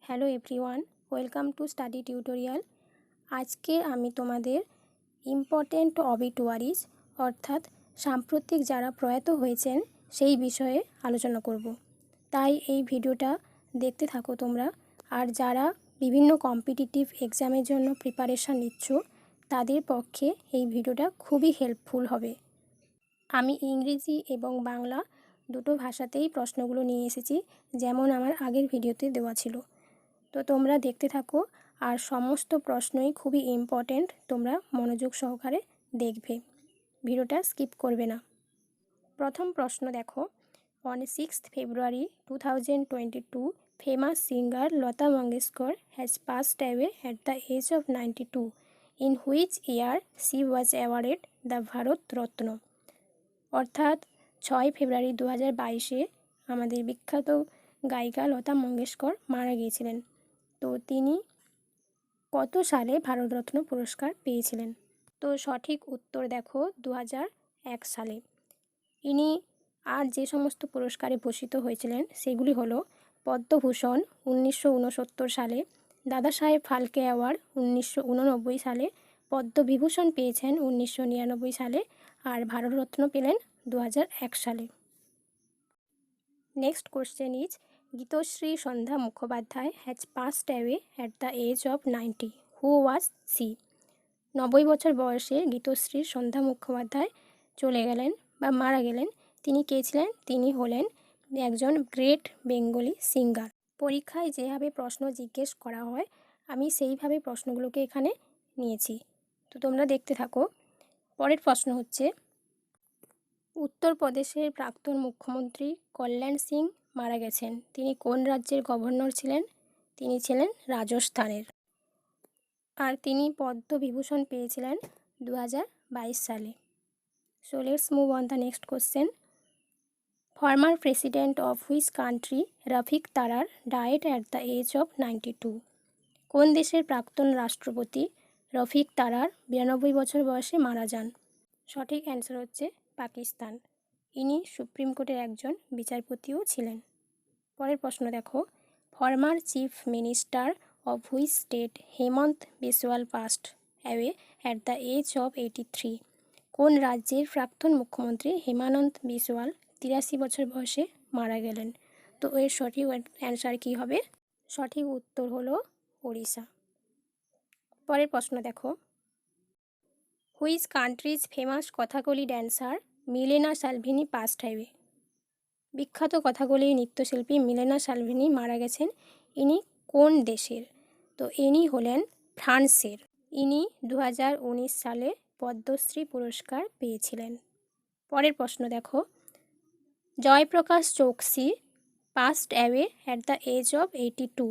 Hello everyone, welcome to study tutorial. আজকে আমি তোমাদের ইম্পর্ট্যান্ট অবিটুয়ারিজ অর্থাৎ সাম্প্রতিক যারা প্রয়াত হয়েছেন সেই বিষয়ে আলোচনা করব। তাই এই ভিডিওটা দেখতে থাকো তোমরা। আর যারা বিভিন্ন কম্পিটিটিভ এক্সামের জন্য প্রিপারেশান নিচ্ছ তাদের পক্ষে এই ভিডিওটা খুবই হেল্পফুল হবে। আমি ইংরেজি এবং বাংলা দুটো ভাষাতেই প্রশ্নগুলো নিয়ে এসেছি, যেমন আমার আগের ভিডিওতে দেওয়া ছিল। তো তোমরা দেখতে থাকো, আর সমস্ত প্রশ্নই খুবই ইম্পর্ট্যান্ট, তোমরা মনোযোগ সহকারে দেখবে, ভিডিওটা স্কিপ করবে না। প্রথম প্রশ্ন দেখো, on 6th February 2022 famous singer Lata Mangeshkar has passed away at the age of 92, in which year she was awarded the Bharat Ratna. অর্থাৎ 6 ফেব্রুয়ারি 2022-এ আমাদের বিখ্যাত গায়িকা লতা মঙ্গেশকর মারা গিয়েছিলেন। তো তিনি কত সালে ভারতরত্ন পুরস্কার পেয়েছিলেন? তো সঠিক উত্তর দেখো 2001 সালে। ইনি আর যে সমস্ত পুরস্কারে ভূষিত হয়েছিলেন সেগুলি হলো পদ্মভূষণ 1969 সালে, দাদাসাহেব ফালকে অ্যাওয়ার্ড 1989 সালে, পদ্মবিভূষণ পেয়েছেন 1999 সালে, আর ভারতরত্ন পেলেন 2001 সালে। Next question is, Gitashri Sandhya Mukhopadhyay has passed away at the age of 90, who was she. 90 বছর বয়সে গীতশ্রী সন্ধ্যা মুখোপাধ্যায় চলে গেলেন বা মারা গেলেন। তিনি কে ছিলেন? তিনি হলেন একজন গ্রেট বেঙ্গলি সিঙ্গার। পরীক্ষায় যেভাবে প্রশ্ন জিজ্ঞেস করা হয় আমি সেইভাবে প্রশ্নগুলোকে এখানে নিয়েছি, তো তোমরা দেখতে থাকো। পরের প্রশ্ন হচ্ছে, উত্তরপ্রদেশের প্রাক্তন মুখ্যমন্ত্রী কল্যাণ সিং মারা গেছেন, তিনি কোন রাজ্যের গভর্নর ছিলেন? তিনি ছিলেন রাজস্থানের। আর তিনি পদ্মবিভূষণ পেয়েছিলেন 2022 সালে। So let's move on the next question. Former president of which country Rafiq Tarar died at the age of 92? কোন দেশের প্রাক্তন রাষ্ট্রপতি রফিক তারার 92 বছর বয়সে মারা যান? সঠিক অ্যান্সার হচ্ছে পাকিস্তান। ইনি সুপ্রিম কোর্টের একজন বিচারপতিও ছিলেন। পরের প্রশ্ন দেখো, former chief minister of which state Hemant Biswal passed away at the age of 83? কোন রাজ্যের প্রাক্তন মুখ্যমন্ত্রী হেমানন্দ বিসওয়াল 83 বছর বয়সে মারা গেলেন? তো এর সঠিক অ্যান্সার কী হবে? সঠিক উত্তর হলো ওড়িশা। পরের প্রশ্ন দেখো, which countries famous Kathakali dancer Milena Salvini passed away? বিখ্যাত কথাকলি নৃত্যশিল্পী মিলেনা সালভিনি মারা গেছেন। ইনি কোন দেশের? তো ইনি হলেন ফ্রান্সের। ইনি 2019 সালে পদ্মশ্রী পুরস্কার পেয়েছিলেন। পরের প্রশ্ন দেখো, Jayprakash Chouksey passed away at the age of 82।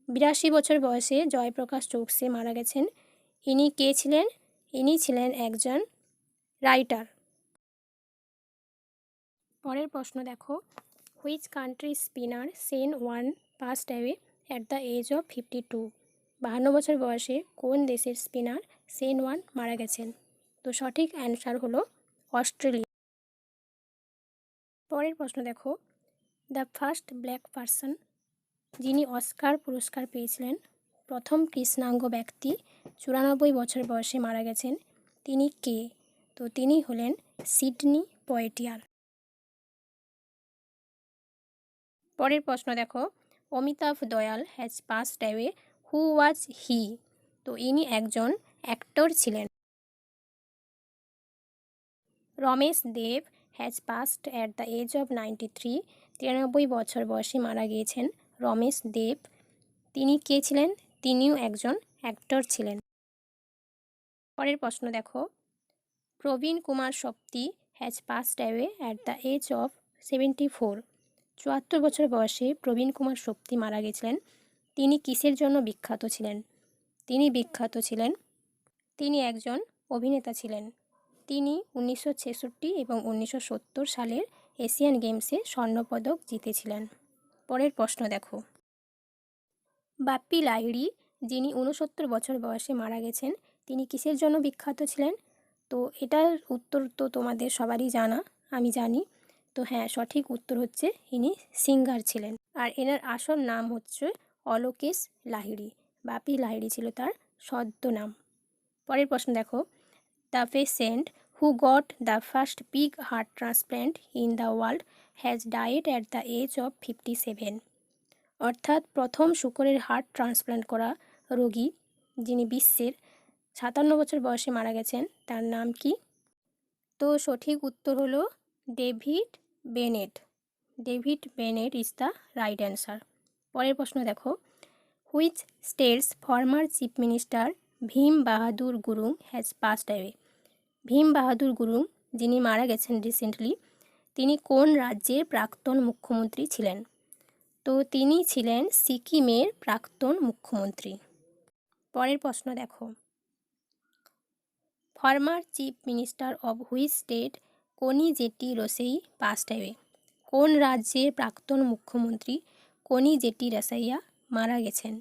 82 বছর বয়সে জয়প্রকাশ চৌকসি মারা গেছেন। ইনি কে ছিলেন? ইনি ছিলেন একজন রাইটার। পরের প্রশ্ন দেখো, which country spinner Shane Warne passed away at the age of 52? 52 বছর বয়সে কোন দেশের স্পিনার সেন ওয়ান মারা গেছেন? তো সঠিক অ্যান্সার হলো অস্ট্রেলিয়া। পরের প্রশ্ন দেখো, দ্য ফার্স্ট ব্ল্যাক পারসন যিনি অস্কার পুরস্কার পেয়েছিলেন, প্রথম কৃষ্ণাঙ্গ ব্যক্তি 94 বছর বয়সে মারা গেছেন, তিনি কে? তো তিনি হলেন সিডনি পয়েটিয়ার। পরের প্রশ্ন দেখো, Amitabh Dayal has passed away, who was he? তো ইনি একজন অ্যাক্টর ছিলেন। Ramesh Dev has passed at the age of 93। 93 বছর বয়সে মারা গিয়েছেন রমেশ দেব। তিনি কে ছিলেন? তিনিও একজন অ্যাক্টর ছিলেন। পরের প্রশ্ন দেখো, Praveen Kumar Shakti has passed away at the age of 74। 74 বছর বয়সে প্রবীণ কুমার শক্তি মারা গেছিলেন। তিনি কিসের জন্য বিখ্যাত ছিলেন? তিনি বিখ্যাত ছিলেন, তিনি একজন অভিনেতা ছিলেন। তিনি 1966 এবং 1970 সালের এশিয়ান গেমসে স্বর্ণপদক জিতেছিলেন। পরের প্রশ্ন দেখো, বাপ্পি লাহিড়ী যিনি 69 বছর বয়সে মারা গেছেন, তিনি কিসের জন্য বিখ্যাত ছিলেন? তো এটার উত্তর তো তোমাদের সবারই জানা, আমি জানি। তো হ্যাঁ, সঠিক উত্তর হচ্ছে ইনি সিঙ্গার ছিলেন। আর এনার আসল নাম হচ্ছে অলোকেশ লাহিড়ী। বাপি লাহিড়ী ছিল তার সদ্য নাম। পরের প্রশ্ন দেখো, the patient who got the first pig heart transplant in the world has died at the age of 57। অর্থাৎ প্রথম শূকরের হার্ট ট্রান্সপ্ল্যান্ট করা রোগী যিনি বিশ্বের 57 বছর বয়সে মারা গেছেন তার নাম কি? তো সঠিক উত্তর হলো David Bennett. David Bennett is the right answer. পরের প্রশ্ন দেখো, which state's former chief minister Bhim Bahadur Gurung has passed away. Bhim Bahadur Gurung যিনি মারা গেছেন রিসেন্টলি, তিনি কোন রাজ্যের প্রাক্তন মুখ্যমন্ত্রী ছিলেন? তো তিনি ছিলেন সিকিমের প্রাক্তন মুখ্যমন্ত্রী। পরের প্রশ্ন দেখো, former chief minister of which state Konijeti Rosaiah passed away. কোন রাজ্যের প্রাক্তন মুখ্যমন্ত্রী কোনিজেটি রোসাইয়া মারা গেছেন?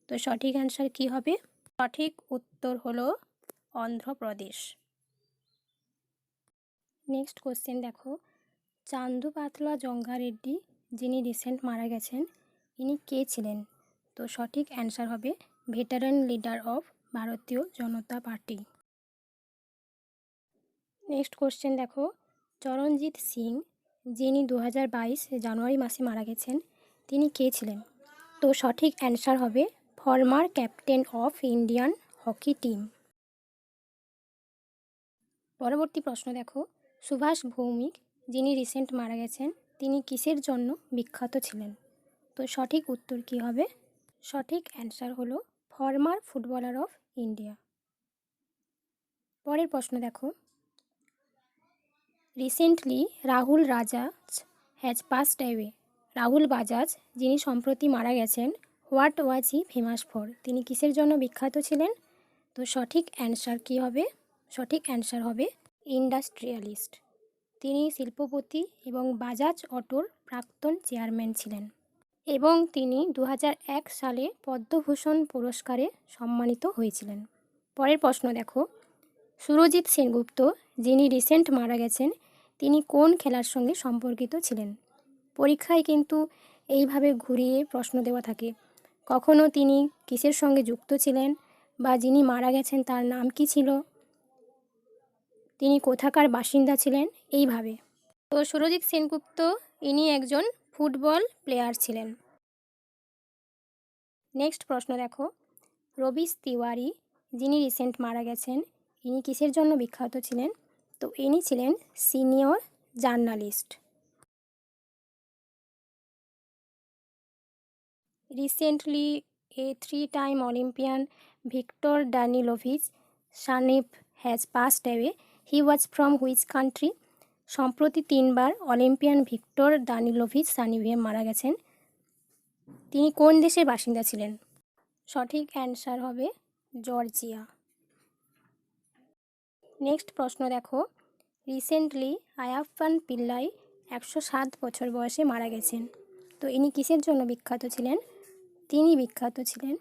তো সঠিক অ্যান্সার কি হবে? সঠিক উত্তর হলো অন্ধ্রপ্রদেশ। নেক্সট কোশ্চেন দেখো, চান্দু পাতলা জঙ্গা রেড্ডি যিনি রিসেন্ট মারা গেছেন ইনি কে ছিলেন? তো সঠিক অ্যান্সার হবে ভেটারান লিডার অফ ভারতীয় জনতা পার্টি। নেক্সট কোশ্চেন দেখো, চরণজিৎ সিং যিনি 2022 জানুয়ারি মাসে মারা গেছেন তিনি কে ছিলেন? তো সঠিক অ্যান্সার হবে former captain of Indian hockey team. পরবর্তী প্রশ্ন দেখো, সুভাষ ভৌমিক যিনি রিসেন্ট মারা গেছেন তিনি কিসের জন্য বিখ্যাত ছিলেন? তো সঠিক উত্তর কি হবে? সঠিক অ্যান্সার হলো ফর্মার ফুটবলার অফ ইন্ডিয়া। পরের প্রশ্ন দেখো, recently Rahul Bajaj has passed away. Rahul Bajaj যিনি সম্প্রতি মারা গেছেন, what was he famous for. তিনি কিসের জন্য বিখ্যাত ছিলেন? তো সঠিক অ্যান্সার কি হবে? সঠিক অ্যান্সার হবে ইন্ডাস্ট্রিয়ালিস্ট। তিনি শিল্পপতি এবং বাজাজ অটোর প্রাক্তন চেয়ারম্যান ছিলেন এবং তিনি 2001 সালে পদ্মভূষণ পুরস্কারে সম্মানিত হয়েছিলেন। পরের প্রশ্ন দেখো, সুরজিৎ সেনগুপ্ত যিনি রিসেন্ট মারা গেছেন তিনি কোন খেলার সঙ্গে সম্পর্কিত ছিলেন? পরীক্ষায় কিন্তু এইভাবে ঘুরিয়ে প্রশ্ন দেওয়া থাকে, কখনো তিনি কিসের সঙ্গে যুক্ত ছিলেন বা যিনি মারা গেছেন তার নাম কি ছিল, তিনি কোথাকার বাসিন্দা ছিলেন, এইভাবে। তো সুরজিৎ সেনগুপ্ত ইনি একজন ফুটবল প্লেয়ার ছিলেন। নেক্সট প্রশ্ন দেখো, রবিশ তিওয়ারি যিনি রিসেন্ট মারা গেছেন ইনি কিসের জন্য বিখ্যাত ছিলেন? তো ইনি ছিলেন senior journalist. Recently A 3-time Olympian Victor Danilovich Sanev has passed away. He was from which country? সম্প্রতি 3বার অলিম্পিয়ান ভিক্টর দানিলোভিচ সানিভে মারা গেছেন, তিনি কোন দেশের বাসিন্দা ছিলেন? সঠিক অ্যান্সার হবে জর্জিয়া। নেক্সট প্রশ্ন দেখো, রিসেন্টলি আয়াপ্পান পিল্লাই 107 বছর বয়সে মারা গেছেন, তো ইনি কিসের জন্য বিখ্যাত ছিলেন? তিনি বিখ্যাত ছিলেন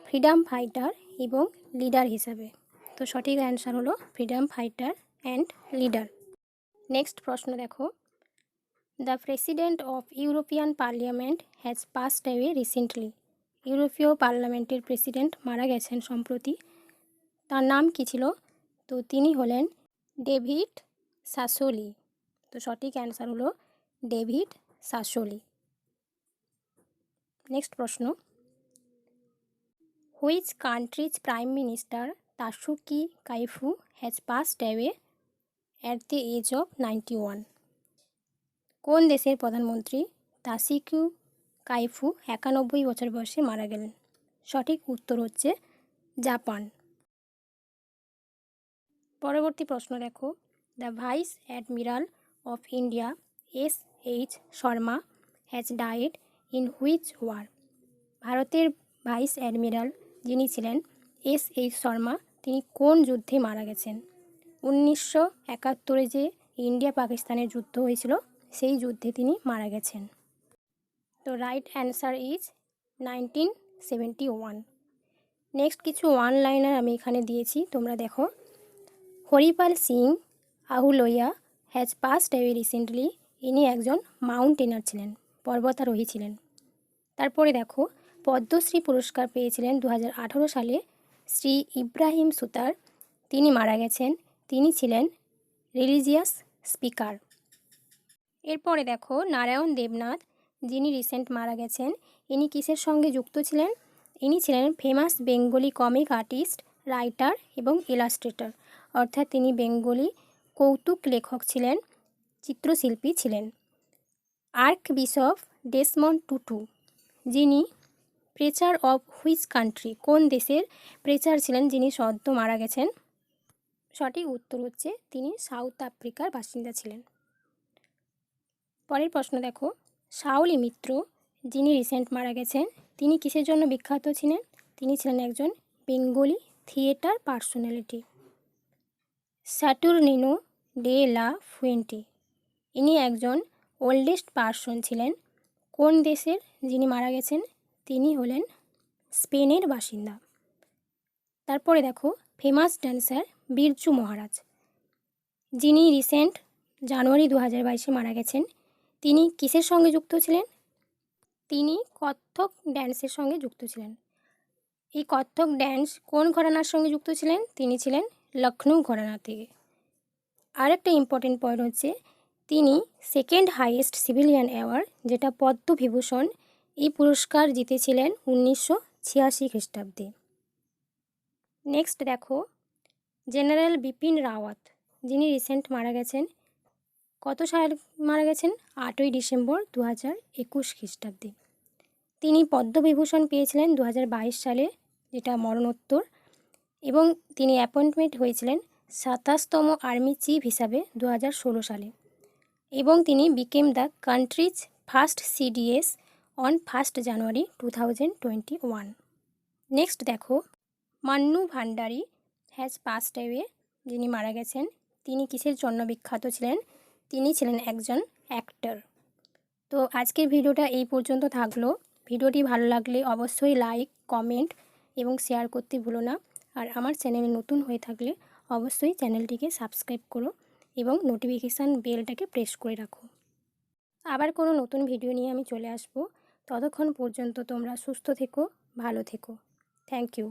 ফ্রিডম ফাইটার এবং লিডার হিসাবে। তো সঠিক অ্যান্সার হলো freedom fighter and leader. Next প্রশ্ন দেখো, the president of European parliament has passed away recently. ইউরোপীয় পার্লামেন্টের প্রেসিডেন্ট মারা গেছেন সম্প্রতি, তার নাম কী ছিল? তো তিনি হলেন ডেভিড সাসোলি। তো সঠিক অ্যান্সার হলো ডেভিড সাসোলি। নেক্সট প্রশ্ন, which country's prime minister Toshiki Kaifu has passed away at the age of 91। কোন দেশের প্রধানমন্ত্রী তাসিকু কাইফু 91 বছর বয়সে মারা গেলেন? সঠিক উত্তর হচ্ছে জাপান। পরবর্তী প্রশ্ন দেখো, the vice admiral of India SH Sharma has died in which war. ভারতের ভাইস অ্যাডমিরাল যিনি ছিলেন SH শর্মা তিনি কোন যুদ্ধে মারা গেছেন? 1971 যে ইন্ডিয়া পাকিস্তানের যুদ্ধ হয়েছিল সেই যুদ্ধে তিনি মারা গেছেন। তো রাইট অ্যান্সার ইজ 1971। নেক্সট কিছু ওয়ান লাইনার আমি এখানে দিয়েছি, তোমরা দেখো। Haripal Singh Ahluwalia has passed away recently. ইনি একজন মাউন্টেনার ছিলেন, পর্বতারোহী ছিলেন। তারপরে দেখো, পদ্মশ্রী পুরস্কার পেয়েছিলেন 2018 সালে শ্রী ইব্রাহিম সুতার। তিনি মারা গেছেন। তিনি ছিলেন রিলিজিয়াস স্পিকার। এরপরে দেখো নারায়ণ দেবনাথ, যিনি রিসেন্ট মারা গেছেন। ইনি কিসের সঙ্গে যুক্ত ছিলেন? ইনি ছিলেন famous Bengali comic artist, writer এবং ইলাস্ট্রেটর, অর্থাৎ তিনি বেঙ্গলি কৌতুক লেখক ছিলেন, চিত্রশিল্পী ছিলেন। আর্ক বিশপ ডেসমন্ড টুটু, যিনি প্রেচার অফ হুইচ কান্ট্রি, কোন দেশের প্রেচার ছিলেন, যিনি সদ্য মারা গেছেন? সঠিক উত্তর হচ্ছে তিনি সাউথ আফ্রিকার বাসিন্দা ছিলেন। পরের প্রশ্ন দেখো, শাওলি মিত্র, যিনি রিসেন্ট মারা গেছেন, তিনি কিসের জন্য বিখ্যাত ছিলেন? তিনি ছিলেন একজন Bengali theatre personality. Saturnino de la Fuente, ইনি একজন ওল্ডেস্ট পার্সন ছিলেন কোন দেশের, যিনি মারা গেছেন? তিনি হলেন স্পেনের বাসিন্দা। তারপরে দেখো ফেমাস ড্যান্সার বিরজু মহারাজ, যিনি রিসেন্ট জানুয়ারি 2022-এ মারা গেছেন, তিনি কিসের সঙ্গে যুক্ত ছিলেন? তিনি কত্থক ড্যান্সের সঙ্গে যুক্ত ছিলেন। এই কত্থক ড্যান্স কোন ঘরানার সঙ্গে যুক্ত ছিলেন? তিনি ছিলেন লখনৌ ঘরানা থেকে। আরেকটা ইম্পর্টেন্ট পয়েন্ট হচ্ছে তিনি সেকেন্ড হাইয়েস্ট সিভিলিয়ান অ্যাওয়ার্ড, যেটা পদ্মবিভূষণ, এই পুরস্কার জিতেছিলেন 1986 খ্রিস্টাব্দে। নেক্সট দেখো জেনারেল বিপিন রাওয়াত, যিনি রিসেন্ট মারা গেছেন। কত সালে মারা গেছেন? 8ই ডিসেম্বর 2021 খ্রিস্টাব্দে। তিনি পদ্মবিভূষণ পেয়েছিলেন 2022 সালে, যেটা মরণোত্তর, এবং তিনি অ্যাপয়েন্টমেন্ট হয়েছিলেন 27তম আর্মি চিফ হিসাবে 2016 সালে, এবং তিনি became the country's first CDS on 1 January 2021। Next দেখো Mannu Bhandari has passed away, যিনি মারা গেছেন। তিনি কিসের জন্য বিখ্যাত ছিলেন? তিনি ছিলেন একজন অ্যাক্টর। তো আজকের ভিডিওটা এই পর্যন্ত থাকলো। ভিডিওটি ভালো লাগলে অবশ্যই লাইক, কমেন্ট এবং শেয়ার করতে ভুলো না। আর আমার চ্যানেলে নতুন হয়ে থাকলে অবশ্যই চ্যানেলটিকে সাবস্ক্রাইব করো এবং নোটিফিকেশান বেলটাকে প্রেস করে রাখো। আবার কোনো নতুন ভিডিও নিয়ে আমি চলে আসবো। ততক্ষণ পর্যন্ত তোমরা সুস্থ থেকো, ভালো থেকো। Thank you.